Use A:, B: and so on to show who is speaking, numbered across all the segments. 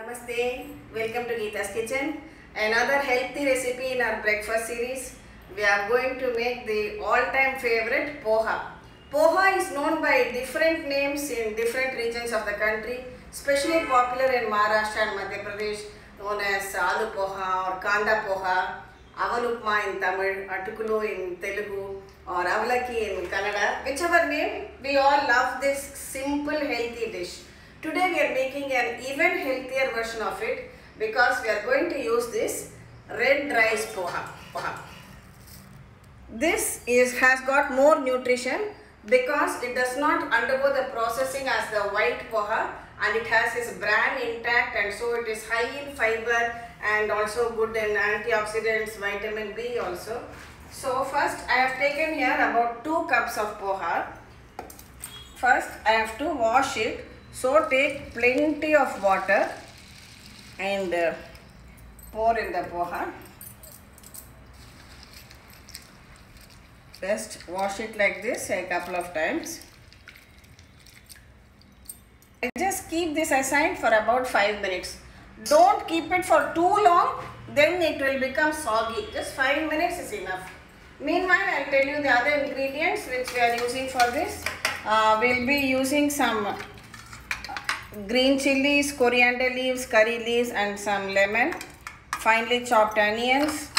A: Namaste, welcome to Geeta's Kitchen. Another healthy recipe in our breakfast series. We are going to make the all-time favorite poha. Poha is known by different names in different regions of the country, especially popular in Maharashtra and Madhya Pradesh, known as Aloo Poha or Kanda Poha, Aval Upma in Tamil, Atukulu in Telugu or Avalaki in Kannada. Whichever name, we all love this simple healthy dish. Today we are making an even healthier version of it because we are going to use this red rice poha. This has got more nutrition because it does not undergo the processing as the white poha, and it has its bran intact, and so it is high in fiber and also good in antioxidants, vitamin B also. So first I have taken here about 2 cups of poha. First I have to wash it. So take plenty of water and pour in the poha. Just wash it like this a couple of times. And just keep this aside for about 5 minutes. Don't keep it for too long, then it will become soggy. Just 5 minutes is enough. Meanwhile, I will tell you the other ingredients which we are using for this. We will be using some green chilies, coriander leaves, curry leaves and some lemon, finely chopped onions.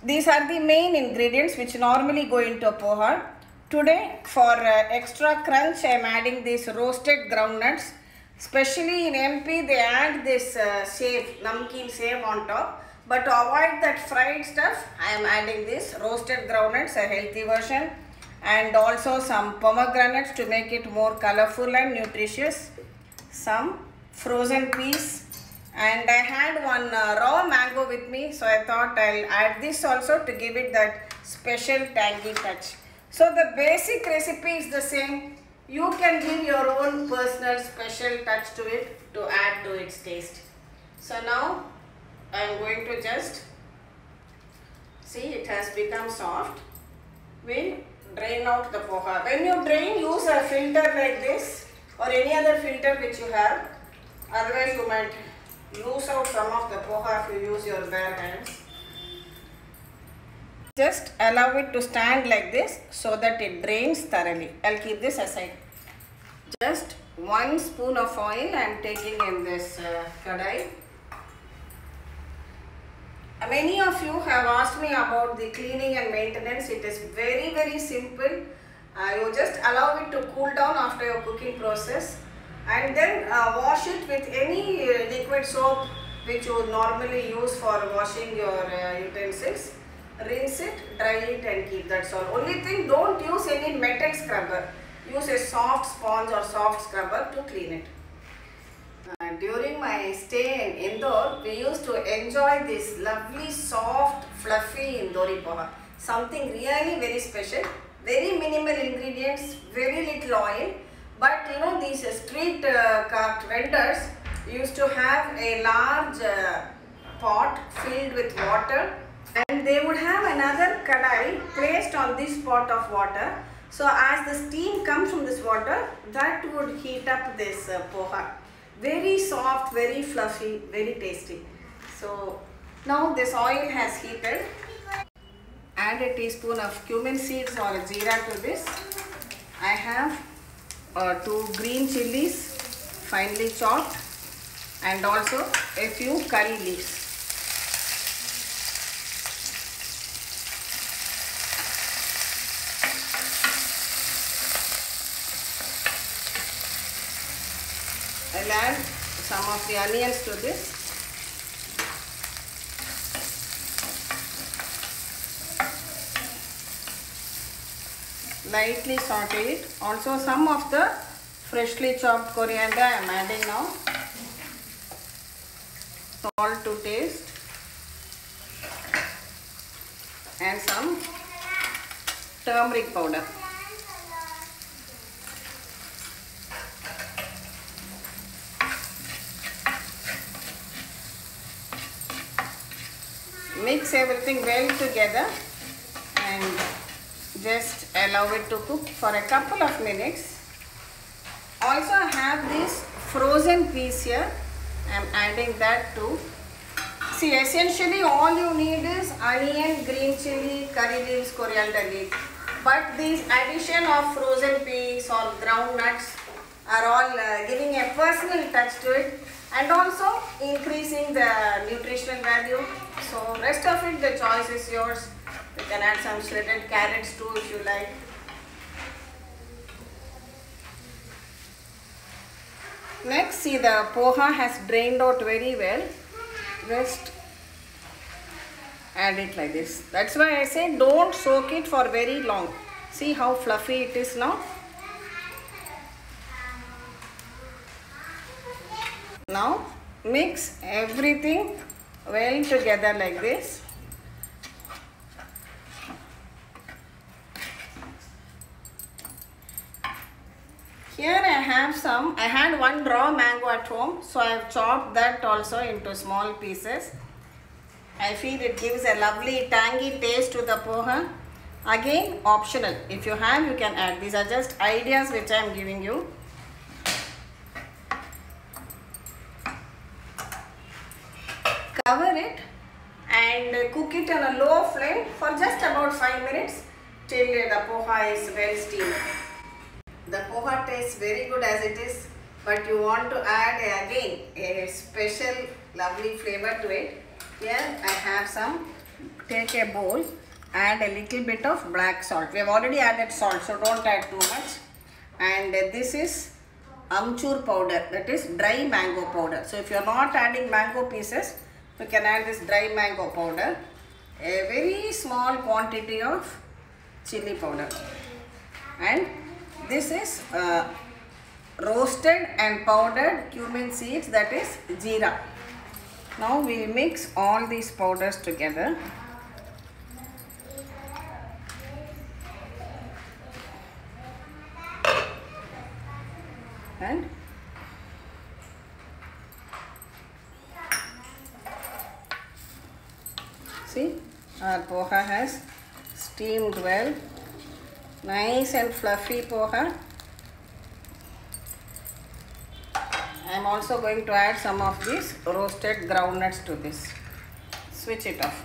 A: These are the main ingredients which normally go into poha. Today for extra crunch I am adding these roasted groundnuts. Especially in MP they add this namkeen sev on top. But to avoid that fried stuff, I am adding this roasted groundnuts, a healthy version, and also some pomegranates to make it more colorful and nutritious. Some frozen peas, and I had one raw mango with me, so I thought I'll add this also to give it that special tangy touch. So the basic recipe is the same. You can give your own personal special touch to it to add to its taste. So now I am going to just see it has become soft. We'll drain out the poha. When you drain, use a filter like this or any other filter which you have. Otherwise you might lose out some of the poha if you use your bare hands. Just allow it to stand like this so that it drains thoroughly. I'll keep this aside. Just 1 spoon of oil I am taking in this kadai. Many of you have asked me about the cleaning and maintenance. It is very simple. You just allow it to cool down after your cooking process, and then wash it with any liquid soap which you would normally use for washing your utensils. Rinse it, dry it and keep. That's all. Only thing, don't use any metal scrubber. Use a soft sponge or soft scrubber to clean it. During my stay in Indore, we used to enjoy this lovely soft fluffy Indori poha. Something really very special. Very minimal ingredients, very little oil. But you know, these street cart vendors used to have a large pot filled with water, and they would have another kadai placed on this pot of water. So as the steam comes from this water, that would heat up this poha. Very soft, very fluffy, very tasty. So now this oil has heated. Add a teaspoon of cumin seeds or jeera to this. I have 2 green chilies finely chopped and also a few curry leaves. I'll add some of the onions to this. Lightly saute it. Also some of the freshly chopped coriander I am adding now. Salt to taste. And some turmeric powder. Mix everything well together and just allow it to cook for a couple of minutes. Also I have these frozen peas here. I'm adding that too. See, essentially all you need is onion, green chili, curry leaves, coriander leaves. But this addition of frozen peas or ground nuts are all giving a personal touch to it and also increasing the nutritional value. So rest of it, the choice is yours. You can add some shredded carrots too if you like. Next, see, the poha has drained out very well. Just add it like this. That's why I say don't soak it for very long. See how fluffy it is now. Now mix everything well together like this. Here I have I had one raw mango at home, so I have chopped that also into small pieces. I feel it gives a lovely tangy taste to the poha. Again, optional. If you have, you can add. These are just ideas which I am giving you. Cover it and cook it on a low flame for just about 5 minutes till the poha is well steamed. The poha tastes very good as it is, but you want to add again a special lovely flavor to it. Here I have take a bowl, add a little bit of black salt. We have already added salt, so don't add too much. And this is amchur powder, that is dry mango powder. So if you are not adding mango pieces, you can add this dry mango powder. A very small quantity of chili powder. And this is roasted and powdered cumin seeds, that is jeera. Now we mix all these powders together. And see, our poha has steamed well. Nice and fluffy poha. I am also going to add some of these roasted groundnuts to this. Switch it off.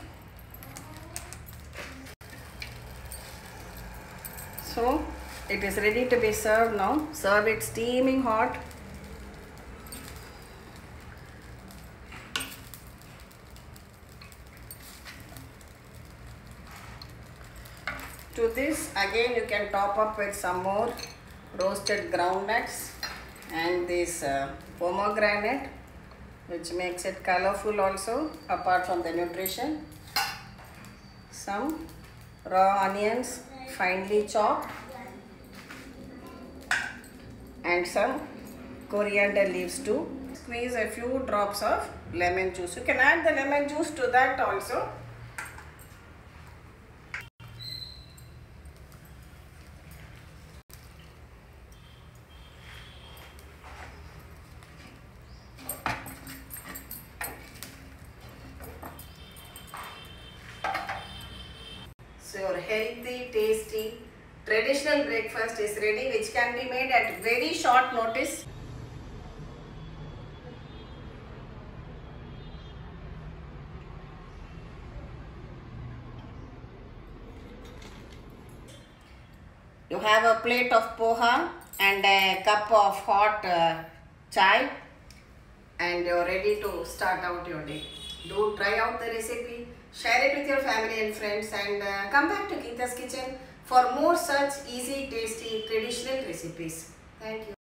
A: So it is ready to be served now. Serve it steaming hot. To this again you can top up with some more roasted groundnuts and this pomegranate, which makes it colorful also apart from the nutrition. Some raw onions finely chopped and some coriander leaves too. Squeeze a few drops of lemon juice. You can add the lemon juice to that also. So your healthy, tasty, traditional breakfast is ready, which can be made at very short notice. You have a plate of poha and a cup of hot chai, and you're ready to start out your day. Do try out the recipe, share it with your family and friends, and come back to Geeta's Kitchen for more such easy, tasty, traditional recipes. Thank you.